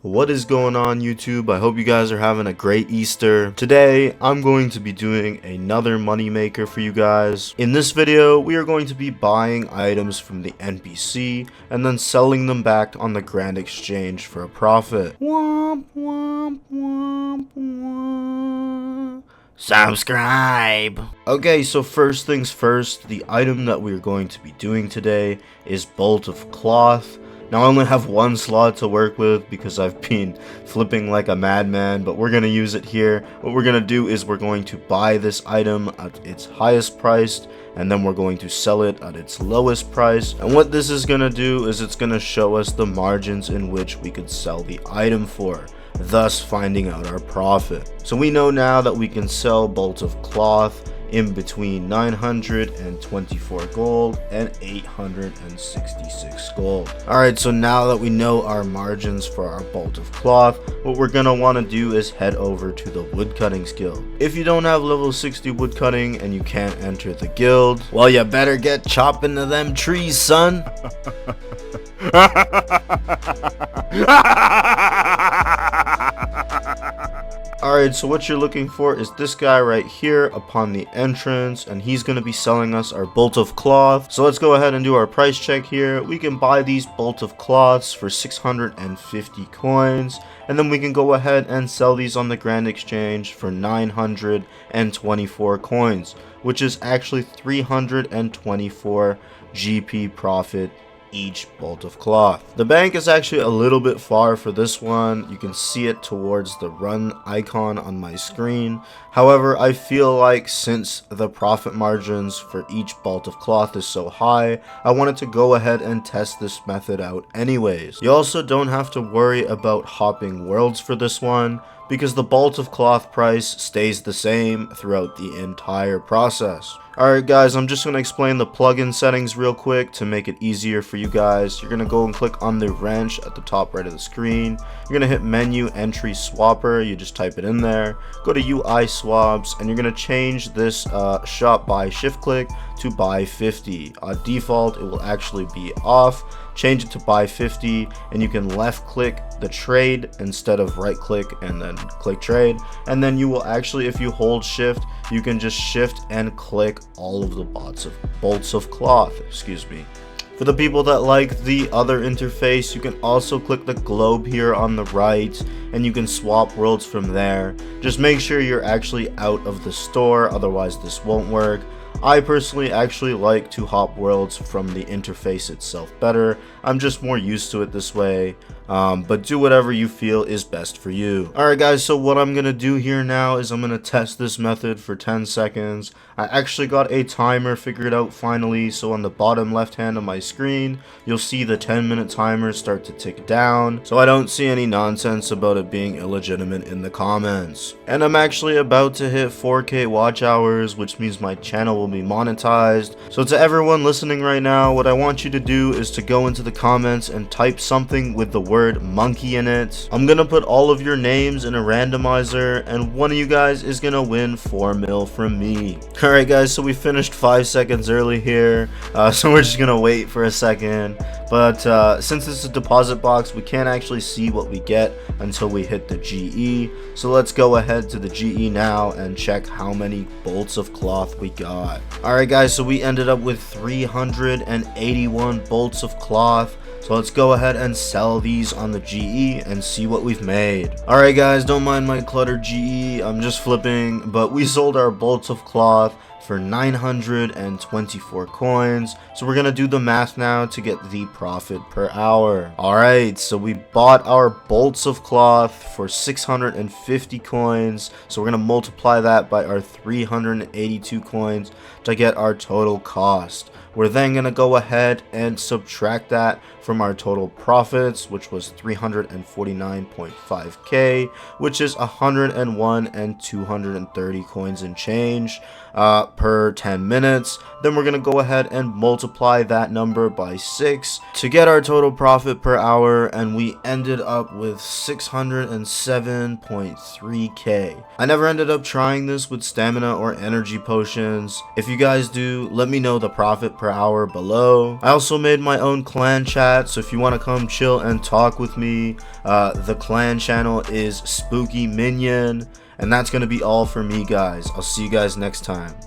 What is going on, YouTube? I hope you guys are having a great Easter. Today, I'm going to be doing another money maker for you guys. In this video, we are going to be buying items from the NPC and then selling them back on the Grand exchange for a profit. Womp, womp, womp, womp. Subscribe! Okay, so first things first, the item that we're going to be doing today is Bolt of Cloth. Now I only have one slot to work with because I've been flipping like a madman, but we're going to use it here. What we're going to do is we're going to buy this item at its highest price, and then we're going to sell it at its lowest price. And what this is going to do is it's going to show us the margins in which we could sell the item for, thus finding out our profit. So we know now that we can sell Bolt of Cloth in between 924 gold and 866 gold. Alright, so now that we know our margins for our Bolt of Cloth, what we're gonna want to do is head over to the woodcutting guild. If you don't have level 60 woodcutting and you can't enter the guild, well, you better get chopping to them trees, son. Alright, so what you're looking for is this guy right here upon the entrance, and he's going to be selling us our Bolt of Cloth. So let's go ahead and do our price check here. We can buy these Bolt of Cloths for 650 coins, and then we can go ahead and sell these on the Grand Exchange for 924 coins, which is actually 324 GP profit each Bolt of Cloth. The bank is actually a little bit far for this one. You can see it towards the run icon on my screen. However, I feel like since the profit margins for each Bolt of Cloth is so high, I wanted to go ahead and test this method out anyways. You also don't have to worry about hopping worlds for this one, because the Bolt of Cloth price stays the same throughout the entire process. Alright guys, I'm just going to explain the plugin settings real quick to make it easier for you guys. You're going to go and click on the wrench at the top right of the screen. You're going to hit menu entry swapper, you just type it in there. Go to UI swaps, and you're going to change this shop by shift click to buy 50. Default, it will actually be off. Change it to buy 50, and you can left click the trade instead of right click and then click trade, and then you will actually, if you hold shift, you can just shift and click all of the bolts of cloth. For the people that like the other interface, you can also click the globe here on the right, and you can swap worlds from there. Just make sure you're actually out of the store, otherwise this won't work. I personally actually like to hop worlds from the interface itself better. I'm just more used to it this way, but do whatever you feel is best for you. Alright guys, so what I'm gonna do here now is I'm gonna test this method for 10 seconds. I actually got a timer figured out finally, so on the bottom left hand of my screen, you'll see the 10-minute timer start to tick down, so I don't see any nonsense about it being illegitimate in the comments. And I'm actually about to hit 4K watch hours, which means my channel will be monetized. So to everyone listening right now, what I want you to do is to go into the comments and type something with the word monkey in it. I'm gonna put all of your names in a randomizer, and one of you guys is gonna win 4 mil from me. Alright guys, so we finished 5 seconds early here, so we're just gonna wait for a second. But since it's a deposit box, we can't actually see what we get until we hit the GE. So let's go ahead to the GE now and check how many bolts of cloth we got. Alright guys, so we ended up with 381 bolts of cloth. So let's go ahead and sell these on the GE and see what we've made. Alright guys, don't mind my cluttered GE, I'm just flipping, but we sold our bolts of cloth for 924 coins. So we're gonna do the math now to get the profit per hour. Alright, so we bought our bolts of cloth for 650 coins. So we're gonna multiply that by our 382 coins to get our total cost. We're then going to go ahead and subtract that from our total profits, which was 349.5k, which is 101 and 230 coins and change per 10 minutes. Then we're going to go ahead and multiply that number by 6 to get our total profit per hour, and we ended up with 607.3k. I never ended up trying this with stamina or energy potions. If you guys do, let me know the profit per per hour below. I also made my own clan chat, so if you want to come chill and talk with me, the clan channel is Spooky Minion. And that's going to be all for me, guys. I'll see you guys next time.